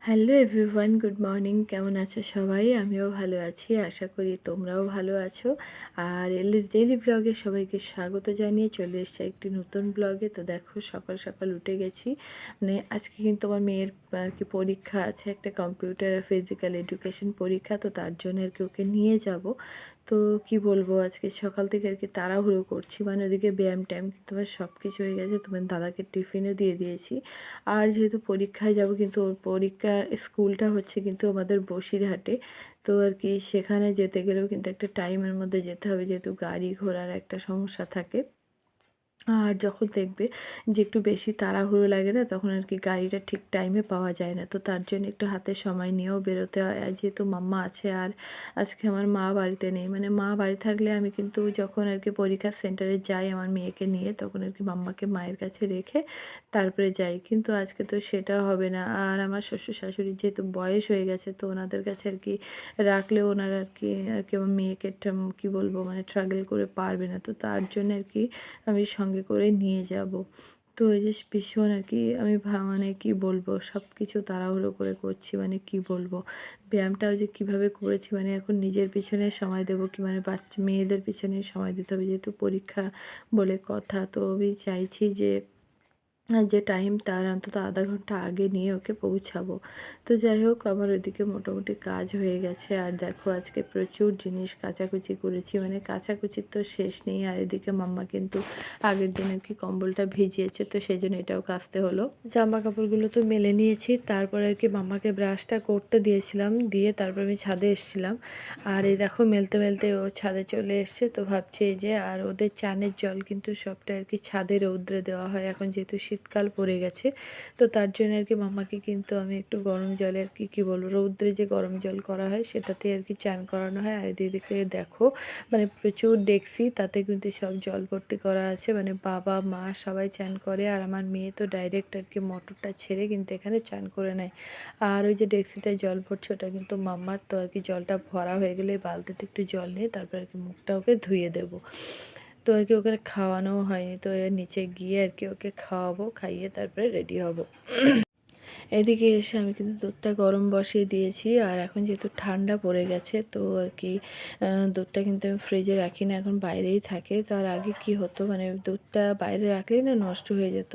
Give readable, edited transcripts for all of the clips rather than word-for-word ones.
Hello everyone, good morning. কেমন আছো সবাই? আমিও ভালো আছি, আশা করি তোমরাও ভালো আছো। আর এলিস ডেইলি ব্লগে সবাইকে স্বাগত জানিয়ে চলে এসেছি একটি নতুন ব্লগে। তো দেখো, সকাল সকাল উঠে গেছি। মানে আজকে কিন্তু আমার মেয়ের আর কি পরীক্ষা আছে, একটা কম্পিউটার ফিজিক্যাল এডুকেশন পরীক্ষা। তো তার জন্য আর কি ওকে নিয়ে যাব। তো কি বলবো, আজকে সকাল থেকে আর কি তাড়াহুড়ো করছি। মানে ওদিকে ব্যায়াম ট্যায়াম কিন্তু আমার সব কিছু হয়ে গেছে। তোমার দাদাকে টিফিনও দিয়ে দিয়েছি। আর যেহেতু পরীক্ষায় যাব, কিন্তু ওর পরীক্ষার স্কুলটা হচ্ছে কিন্তু আমাদের বসিরহাটে। তো আর কি সেখানে যেতে গেলেও কিন্তু একটা টাইমের মধ্যে যেতে হবে, যেহেতু গাড়ি ঘোড়ার একটা সমস্যা থাকে। আর যখন দেখবে যে একটু বেশি তাড়াহুড়ো লাগে না, তখন আর কি গাড়িটা ঠিক টাইমে পাওয়া যায় না। তো তার জন্য একটু হাতে সময় নিয়েও বেরোতে হয়। আর যেহেতু মাম্মা আছে, আর আজকে আমার মা বাড়িতে নেই। মানে মা বাড়ি থাকলে আমি কিন্তু যখন আর কি পরীক্ষার সেন্টারে যাই আমার মেয়েকে নিয়ে, তখন আর কি মাম্মাকে মায়ের কাছে রেখে তারপরে যাই। কিন্তু আজকে তো সেটা হবে না। আর আমার শ্বশুর শাশুড়ির যেহেতু বয়স হয়ে গেছে, তো ওনাদের কাছে আর কি রাখলে ওনারা আর কি আমার মেয়েকে কী বলবো, মানে ট্রাগল করে পারবে না। তো তার জন্য আর কি আমি সঙ্গে করে নিয়ে যাব। তো এই যে ভীষণ আর কি আমি মানে কি বলবো, সব কিছু তাড়াহুড়ো করে করছি। মানে কি বলবো, ব্যায়ামটাও যে কিভাবে করেছি, মানে এখন নিজের পিছনে সময় দেবো কি, মানে বাচ্চা মেয়েদের পিছনে সময় দিতে হবে, যেহেতু পরীক্ষা বলে কথা। তো আমি চাইছি যে যে টাইম তার অন্তত আধা ঘন্টা আগে নিয়ে ওকে পৌঁছাবো। তো যাই হোক, আমার ওইদিকে মোটামুটি কাজ হয়ে গেছে। আর দেখো, আজকে প্রচুর জিনিস কাচাকুচি করেছি, মানে কাচাকুচির তো শেষ নেই। আর এদিকে মাম্মা কিন্তু আগের দিন আর কি কম্বলটা ভিজিয়েছে, তো সেই জন্য এটাও কাচতে হলো। জামা কাপড়গুলো তো মেলে নিয়েছি, তারপরে আর কি মাম্মাকে ব্রাশটা করতে দিয়েছিলাম, দিয়ে তারপর আমি ছাদে এসেছিলাম। আর এই দেখো, মেলতে মেলতে ও ছাদে চলে এসছে। তো ভাবছি এই যে, আর ওদের চানের জল কিন্তু সবটা আর কি ছাদে রৌদ্রে দেওয়া হয়, এখন যেহেতু শীতকাল পড়ে গেছে। তো তার জন্য আর কি মাম্মাকে কিন্তু আমি একটু গরম জলে আর কি বলবো, রৌদ্রে যে গরম জল করা হয় সেটাতে আর কি চান করানো হয়। আর এদিকে দেখো, মানে প্রচুর ডেকসি, তাতে কিন্তু সব জল ভর্তি করা আছে। মানে বাবা মা সবাই চান করে, আর আমার মেয়ে তো ডাইরেক্ট আর কি মোটরটা ছেড়ে কিন্তু এখানে চান করে নেয়। আর ওই যে ডেকসিটায় জল ভরছে, ওটা কিন্তু মাম্মার। তো আর কি জলটা ভরা হয়ে গেলে বালতিতে একটু জল নিয়ে তারপর আর কি মুখটা ওকে ধুয়ে দেবো। তো আর কি ওকে খাওয়ানোও হয়নি, তো এর নিচে গিয়ে আর কি ওকে খাওয়াবো, খাইয়ে তারপরে রেডি হব। এদিকে এসে আমি কিন্তু দুধটা গরম বসিয়ে দিয়েছি। আর এখন যেহেতু ঠান্ডা পড়ে গেছে, তো আর কি দুধটা কিন্তু আমি ফ্রিজে রাখি না, এখন বাইরেই থাকে। তো আর আগে কি হতো, মানে দুধটা বাইরে রাখলেই না নষ্ট হয়ে যেত।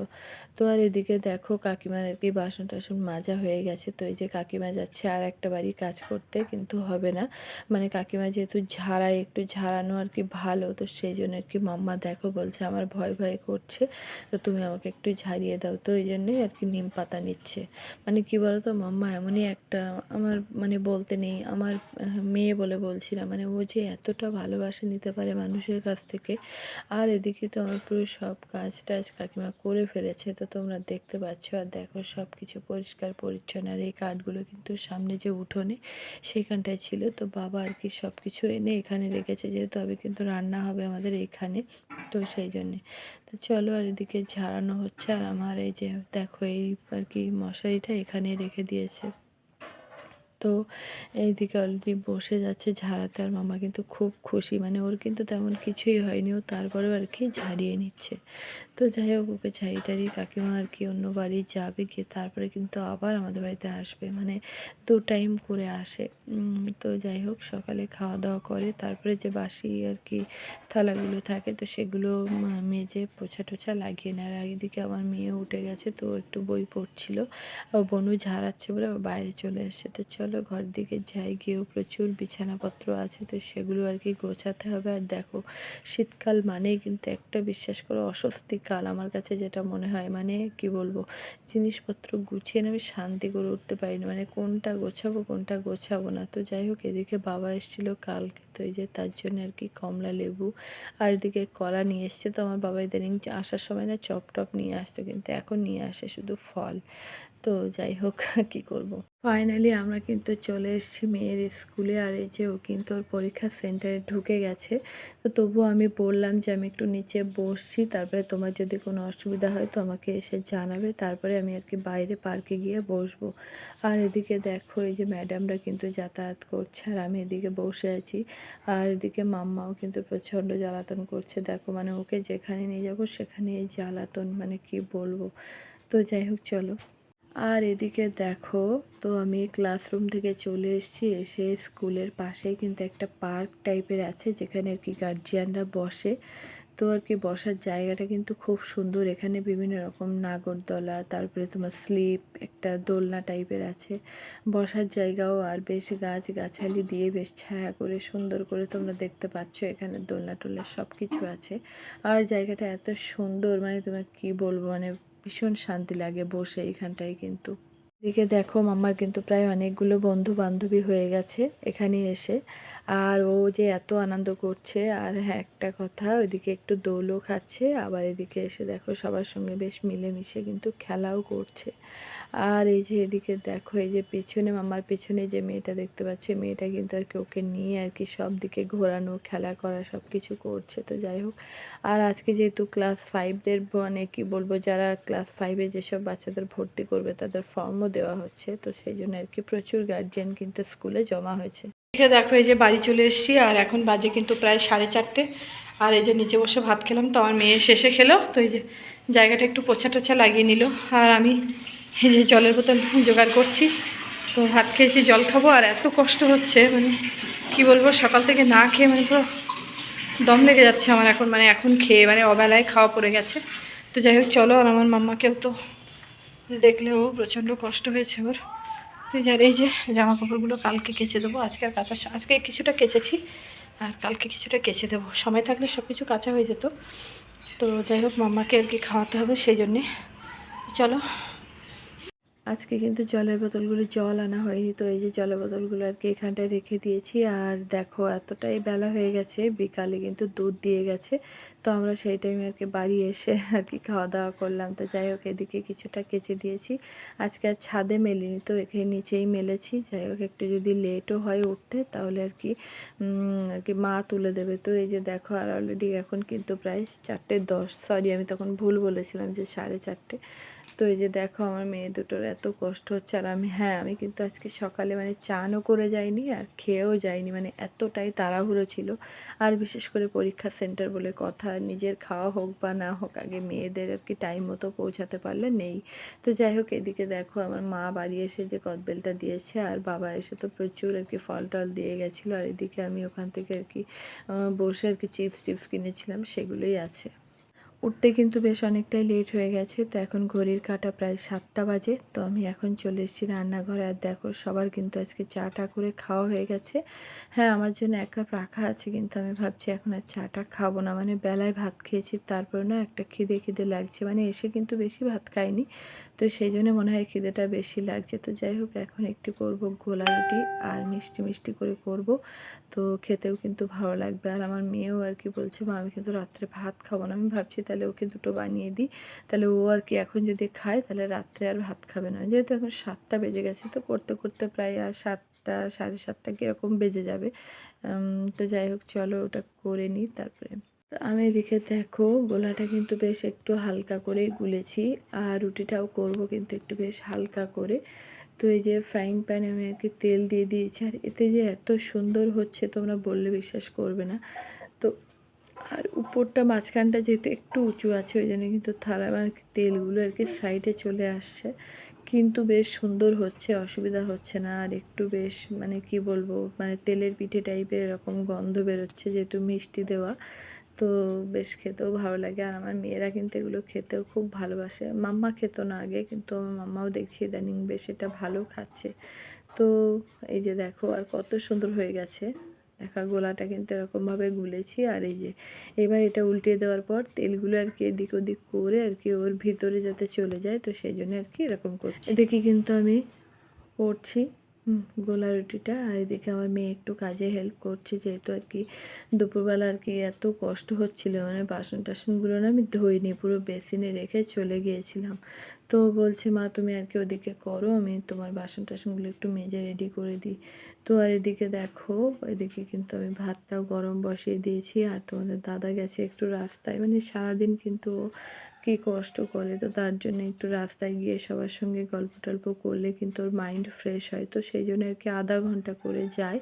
তো আর এদিকে দেখো, কাকিমার আর কি বাসন টাসন মাজা হয়ে গেছে। তো এই যে কাকিমা যাচ্ছে আর একটা বাড়ি কাজ করতে, কিন্তু হবে না। মানে কাকিমা যেহেতু ঝাড়ায়, একটু ঝাড়ানো আর কি ভালো, তো সেই জন্য আর কি মাম্মা দেখো বলছে আমার ভয় ভয় করছে, তো তুমি আমাকে একটু ঝাড়িয়ে দাও। তো এই জন্যই আর কি নিম পাতা নিচ্ছে। মানে কি বলতো, মাম্মা এমনই একটা, আমার মানে বলতে নেই, আমার মেয়ে বলে বলছিলাম, মানে ও যে এতটা ভালোবাসা নিতে পারে মানুষের কাছ থেকে। আর এদিকে তো আমার পুরো সব কাজ টাজ কাকিমা করে ফেলেছে, তো তোমরা দেখতে পাচ্ছ। আর দেখো, সব কিছু পরিষ্কার পরিচ্ছন্ন। আর এই কাঠগুলো কিন্তু সামনে যে উঠোনে সেখানটায় ছিল, তো বাবা আর কি সব কিছু এনে এখানে রেখেছে, যেহেতু আমি কিন্তু রান্না হবে আমাদের এইখানে, তো সেই জন্যে। তো চলো, আর এদিকে ঝাড়ানো হচ্ছে। আর আমার এই যে দেখো, এই আর কি মশারিটা এখানে রেখে দিয়েছে। তো এইদিকে অলরেডি বসে যাচ্ছে ঝাড়াতে। আর মামা কিন্তু খুব খুশি, মানে ওর কিন্তু তেমন কিছুই হয়নি, ও তারপরেও আর কি ঝাড়িয়ে নিচ্ছে। তো যাই হোক, ওকে ঝাড়িয়ে টাড়িয়ে কাকিমা আর কি অন্য বাড়ি যাবে, গিয়ে তারপরে কিন্তু আবার আমাদের বাড়িতে আসবে, মানে 2 টাইম করে আসে। তো যাই হোক, সকালে খাওয়া দাওয়া করে তারপরে যে বাসি আর কি থালাগুলো থাকে, তো সেগুলো মেজে পোছা টোছা লাগিয়ে নেয়। আর একদিকে আমার মেয়ে উঠে গেছে, তো একটু বই পড়ছিল। ও বনু ঝাড়াচ্ছে বলে ও বাইরে চলে এসছে। তো চলো ঘর দিকে যাই, গিয়েও প্রচুর বিছানাপত্র আছে, তো সেগুলো আর কি গোছাতে হবে। আর দেখো, শীতকাল মানেই কিন্তু একটা, বিশ্বাস করো, অস্বস্তিকাল আমার কাছে যেটা মনে হয়। মানে কি বলবো, জিনিসপত্র গুছিয়ে না আমি শান্তি করে উঠতে পারি না, মানে কোনটা গোছাবো কোনটা গোছাবো না। তো যাই হোক, এদিকে বাবা এসেছিলো কালকে, তো এই যে তার জন্য আর কি কমলা লেবু আর এদিকে কলা নিয়ে এসছে। তো আমার বাবা ইদানিং আসার সময় না চপ টপ নিয়ে আসতো, কিন্তু এখন নিয়ে আসে শুধু ফল। তো যাই হোক, কি করব। ফাইনালি আমরা কিন্তু চলে এসেছি মেয়ের স্কুলে। আর এই যে ও কিন্তু ওর পরীক্ষা সেন্টারে ঢুকে গেছে। তো তবুও আমি বললাম যে আমি একটু নিচে বসছি, তারপরে তোমার যদি কোনো অসুবিধা হয় তো আমাকে এসে জানাবে, তারপরে আমি আর কি বাইরে পার্কে গিয়ে বসবো। আর এদিকে দেখো, এই যে ম্যাডামরা কিন্তু যাতায়াত করছে, আর আমি এদিকে বসে আছি। আর এদিকে মাম্মাও কিন্তু প্রচণ্ড জ্বালাতন করছে, দেখো মানে ওকে যেখানে নিয়ে যাবো সেখানে এই জ্বালাতন, মানে কি বলবো। তো যাই হোক, চলো। আর এদিকে দেখো, তো আমি ক্লাসরুম থেকে চলে এসেছি, এসে স্কুলের পাশেই কিন্তু একটা পার্ক টাইপের আছে যেখানে আর কি গার্জিয়ানরা বসে। তো আর কি বসার জায়গাটা কিন্তু খুব সুন্দর। এখানে বিভিন্ন রকম নাগরদোলা, তারপরে তোমার স্লিপ, একটা দোলনা টাইপের আছে, বসার জায়গাও, আর বেশ গাছগাছালি দিয়ে বেশ ছায়া করে সুন্দর করে তোমরা দেখতে পাচ্ছ। এখানে দোলনা টোলনা সব কিছু আছে। আর জায়গাটা এত সুন্দর, মানে তোমার কি বলবো, মানে ভীষণ শান্তি লাগে বসে এইখানটায় কিন্তু। এদিকে দেখো, মাম্মার কিন্তু প্রায় অনেকগুলো বন্ধু বান্ধবী হয়ে গেছে এখানে এসে। আর ও যে এত আনন্দ করছে, আর হ্যাঁ একটা কথা, ওইদিকে একটু দোলও খাচ্ছে, আবার এদিকে এসে দেখো সবার সঙ্গে বেশ মিলেমিশে কিন্তু খেলাও করছে। আর এই যে এদিকে দেখো, এই যে পেছনে, মামার পেছনে যে মেয়েটা দেখতে পাচ্ছ, মেয়েটা কিন্তু আর কি ওকে নিয়ে আর কি সব দিকে ঘোরানো, খেলা করা সব কিছু করছে। তো যাই হোক, আর আজকে যেহেতু ক্লাস 5দের, মানে কি বলবো, যারা ক্লাস 5-এ যেসব বাচ্চাদের ভর্তি করবে তাদের ফর্মও দেওয়া হচ্ছে, তো সেই জন্য আর কি প্রচুর গার্জিয়ান কিন্তু স্কুলে জমা হয়েছে। এদিকে দেখো, এই যে বাড়ি চলে এসেছি, আর এখন বাজে কিন্তু প্রায় 4:30। আর এই যে নিচে বসে ভাত খেলাম, তো আমার মেয়ে শেষে খেলো, তো এই যে জায়গাটা একটু পোছা টোছা লাগিয়ে নিল। আর আমি এই যে জলের বোতল জোগাড় করছি, তো ভাত খেয়েছি, জল খাবো। আর এত কষ্ট হচ্ছে, মানে কি বলবো, সকাল থেকে না খেয়ে মানে পুরো দম লেগে যাচ্ছে আমার এখন, মানে এখন খেয়ে মানে অবেলায় খাওয়া পড়ে গেছে। তো যাই হোক চলো, আর আমার মাম্মাকেও তো দেখলেও প্রচণ্ড কষ্ট হয়েছে ওর। তো যার এই যে জামা কাপড়গুলো কালকে কেচে দেবো, আজকে আর কাচা, আজকে কিছুটা কেচেছি আর কালকে কিছুটা কেচে দেবো। সময় থাকলে সব কিছু কাচা হয়ে যেত। তো যাই হোক, মাম্মাকে আর কি খাওয়াতে হবে, সেই জন্যে চলো। আজকে কিন্তু জলের বোতলগুলো জল আনা হয়নি, তো এই যে জলের বোতলগুলো আর কি এখানটায় রেখে দিয়েছি। আর দেখো এতটাই বেলা হয়ে গেছে, বিকালে কিন্তু দুধ দিয়ে গেছে, তো আমরা সেই টাইমে আর কি বাড়ি এসে আর কি খাওয়া দাওয়া করলাম। তো যাই হোক, এদিকে কিছুটা কেচে দিয়েছি, আজকে আর ছাদে মেলিনি, তো এখানে নিচেই মেলেছি। যাই হোক, একটু যদি লেটও হয় উঠতে, তাহলে আর কি মা তুলে দেবে। তো এই যে দেখো, আর অলরেডি এখন কিন্তু প্রায় 4:10, সরি আমি তখন ভুল বলেছিলাম যে 4:30। তো এই যে দেখো, আমার মেয়ে দুটোর এত কষ্ট হচ্ছে। আর আমি কিন্তু আজকে সকালে মানে চানও করে যাইনি আর খেয়েও যাইনি, মানে এতটাই তাড়াহুড়ো ছিল। আর বিশেষ করে পরীক্ষা সেন্টার বলে কথা, নিজের খাওয়া হোক বা না হোক, আগে মেয়েদের আর কি টাইম মতো পৌঁছাতে পারলে নেই। তো যাই হোক, এদিকে দেখো আমার মা বাড়ি এসে যে কদবেলটা দিয়েছে, আর বাবা এসে তো প্রচুর আর কি ফল টল দিয়ে গেছিলো। আর এদিকে আমি ওখান থেকে আর কি বসে আর কি চিপস টিপস কিনেছিলাম, সেগুলোই আছে। উঠতে কিন্তু বেশ অনেকটাই লেট হয়ে গেছে, তো এখন ঘড়ির কাঁটা প্রায় 7টা বাজে। তো আমি এখন চলে এসেছি রান্নাঘরে, আর দেখো সবার কিন্তু আজকে চাটা করে খাওয়া হয়ে গেছে। হ্যাঁ, আমার জন্য 1 কাপ রাখা আছে, কিন্তু আমি ভাবছি এখন আর চাটা খাবো না, মানে বেলায় ভাত খেয়েছি, তারপরে না একটা খিদে খিদে লাগছে, মানে এসে কিন্তু বেশি ভাত খাইনি, তো সেই জন্য মনে হয় খিদেটা বেশি লাগছে। তো যাই হোক, এখন একটু করব গোলা রুটি, আর মিষ্টি মিষ্টি করে করব, তো খেতেও কিন্তু ভালো লাগবে। আর আমার মেয়েও আর কি বলছে, মা আমি কিন্তু রাত্রে ভাত খাবো না। আমি ভাবছি তাহলে ওকে দুটো বানিয়ে দিই, তাহলে ও আর কি এখন যদি খায় তাহলে রাত্রে আর ভাত খাবে না। যেহেতু এখন 7টা বেজে গেছে, তো করতে করতে প্রায় আর 7টা, 7:30 কীরকম বেজে যাবে। তো যাই হোক চলো, ওটা করে নিই তারপরে। তো আমি এদিকে দেখো, গোলাটা কিন্তু বেশ একটু হালকা করেই গুলেছি, আর রুটিটাও করব কিন্তু একটু বেশ হালকা করে। তো এই যে ফ্রাইং প্যানে আমি আর কি তেল দিয়ে দিয়েছি, আর এতে যে এত সুন্দর হচ্ছে তোমরা বললে বিশ্বাস করবে না। তো আর উপরটা, মাঝখানটা যেহেতু একটু উঁচু আছে, ওই জন্য কিন্তু থালা আর কি তেলগুলো আর কি সাইডে চলে আসছে, কিন্তু বেশ সুন্দর হচ্ছে, অসুবিধা হচ্ছে না। আর একটু বেশ মানে কি বলবো, মানে তেলের পিঠে টাইপের এরকম গন্ধ বেরোচ্ছে, যেহেতু মিষ্টি দেওয়া, তো বেশ খেতেও ভালো লাগে। আর আমার মেয়েরা কিন্তু এগুলো খেতেও খুব ভালোবাসে। মাম্মা খেত না আগে, কিন্তু আমার মাম্মাও দেখছি ইদানিং বেশ এটা ভালো খাচ্ছে। তো এই যে দেখো, আর কত সুন্দর হয়ে গেছে দেখা, গোলাটা কিন্তু এরকমভাবে গুলেছি। আর এই যে এবার এটা উল্টিয়ে দেওয়ার পর তেলগুলো আর কি এদিক ওদিক করে আর কি ওর ভিতরে যাতে চলে যায়, তো সেই জন্য আর কি এরকম করছি। এদিকে কিন্তু আমি করছি গোলা রুটিটা, আর এদিকে আমার মেয়ে একটু কাজে হেল্প করছে, যেহেতু আর কি দুপুরবেলা আর কি এত কষ্ট হচ্ছিলো, মানে বাসন টাসনগুলো না আমি ধুইনি, পুরো বেসিনে রেখে চলে গিয়েছিলাম। তো বলছে, মা তুমি আর কি ওদিকে করো, আমি তোমার বাসন টাসনগুলো একটু মেজে রেডি করে দিই। তো আর এদিকে দেখো, এদিকে কিন্তু আমি ভাতটাও গরম বসিয়ে দিয়েছি, আর তোমাদের দাদা গেছে একটু রাস্তায়, মানে সারাদিন কিন্তু কী কষ্ট করে। তো তার জন্য একটু রাস্তায় গিয়ে সবার সঙ্গে গল্প টল্প করলে কিন্তু ওর মাইন্ড ফ্রেশ হয়। তো সেই জন্য আর কি আধা ঘন্টা করে যায়।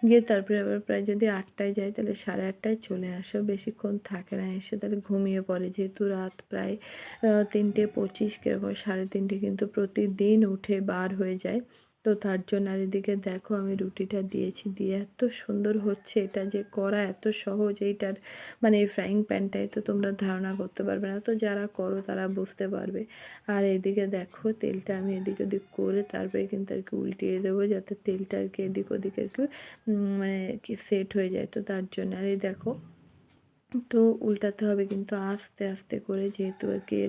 গিয়ে তারপরে আবার প্রায় যদি ৮টায় যায় তাহলে 8:30টায় চলে আসে। বেশিক্ষণ থাকে না, এসে তাহলে ঘুমিয়ে পড়ে। যেহেতু রাত প্রায় ৩:২৫ কিরকম ৩:৩০ কিন্তু প্রতিদিন উঠে বার হয়ে যায়। তো তার জন্য আর এদিকে দেখো আমি রুটিটা দিয়েছি, দিয়ে এত সুন্দর হচ্ছে, এটা যে করা এত সহজ এইটার মানে এই ফ্রাইং প্যানটায় তো তোমরা ধারণা করতে পারবে না। তো যারা করো তারা বুঝতে পারবে। আর এদিকে দেখো তেলটা আমি এদিক ওদিক করে তারপরে কিন্তু আর কি উল্টিয়ে দেবো, যাতে তেলটা আর কি এদিক ওদিক আর কি মানে কি সেট হয়ে যায়। তো তার জন্য আর এই দেখো তো উল্টাতে হবে কিন্তু আস্তে আস্তে করে, যেহেতু আর কি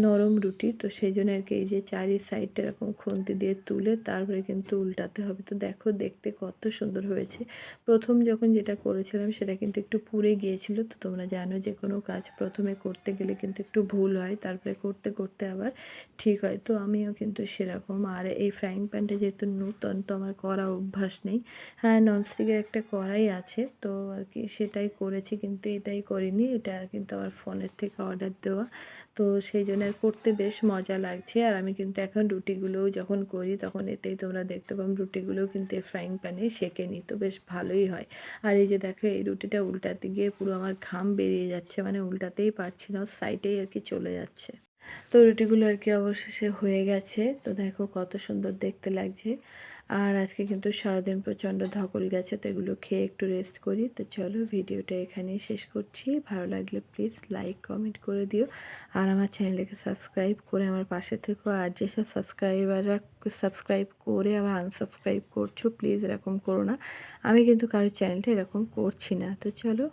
নরম রুটি, তো সেই জন্য আর কি এই যে চারি সাইডটা এরকম খুন্তি দিয়ে তুলে তারপরে কিন্তু উল্টাতে হবে। তো দেখো দেখতে কত সুন্দর হয়েছে। প্রথম যখন যেটা করেছিলাম সেটা কিন্তু একটু পুড়ে গিয়েছিল। তো তোমরা জানো যে কোনো কাজ প্রথমে করতে গেলে কিন্তু একটু ভুল হয়, তারপরে করতে করতে আবার ঠিক হয়। তো আমিও কিন্তু সেরকম। আর এই ফ্রাইং প্যানটা যেহেতু নতুন, তো আমার করা অভ্যাস নেই। হ্যাঁ, ননস্টিকের একটা কড়াই আছে, তো আর কি সেটাই করেছি, কিন্তু এটাই করিনি। এটা কিন্তু আমার ফোনের থেকে অর্ডার দেওয়া। তো সেই জন্য আর করতে বেশ মজা লাগছে। আর আমি কিন্তু এখন রুটিগুলোও যখন করি তখন এতেই তোমরা দেখতে পাম রুটিগুলোও কিন্তু এই ফ্রাইং প্যানে সেঁকে নিই, তো বেশ ভালোই হয়। আর এই যে দেখো এই রুটিটা উল্টাতে গিয়ে পুরো আমার ঘাম বেরিয়ে যাচ্ছে, মানে উল্টাতেই পারছি না, সাইডেই আর কি চলে যাচ্ছে। তো রুটিগুলো আর কি অবশেষে হয়ে গেছে। তো দেখো কত সুন্দর দেখতে লাগছে। আর আজকে কিন্তু সারাদিন প্রচণ্ড ধকল গেছে, তো এগুলো খেয়ে একটু রেস্ট করি। তো চলো ভিডিওটা এখানেই শেষ করছি। ভালো লাগলে প্লিজ লাইক কমেন্ট করে দিও। আর আমার চ্যানেলটাকে সাবস্ক্রাইব করে আমার পাশে থেকো। আর যেসব সাবস্ক্রাইবাররা সাবস্ক্রাইব করে আবার আনসাবস্ক্রাইব করছো, প্লিজ এরকম করো না। আমি কিন্তু কারোর চ্যানেলটা এরকম করছি না। তো চলো।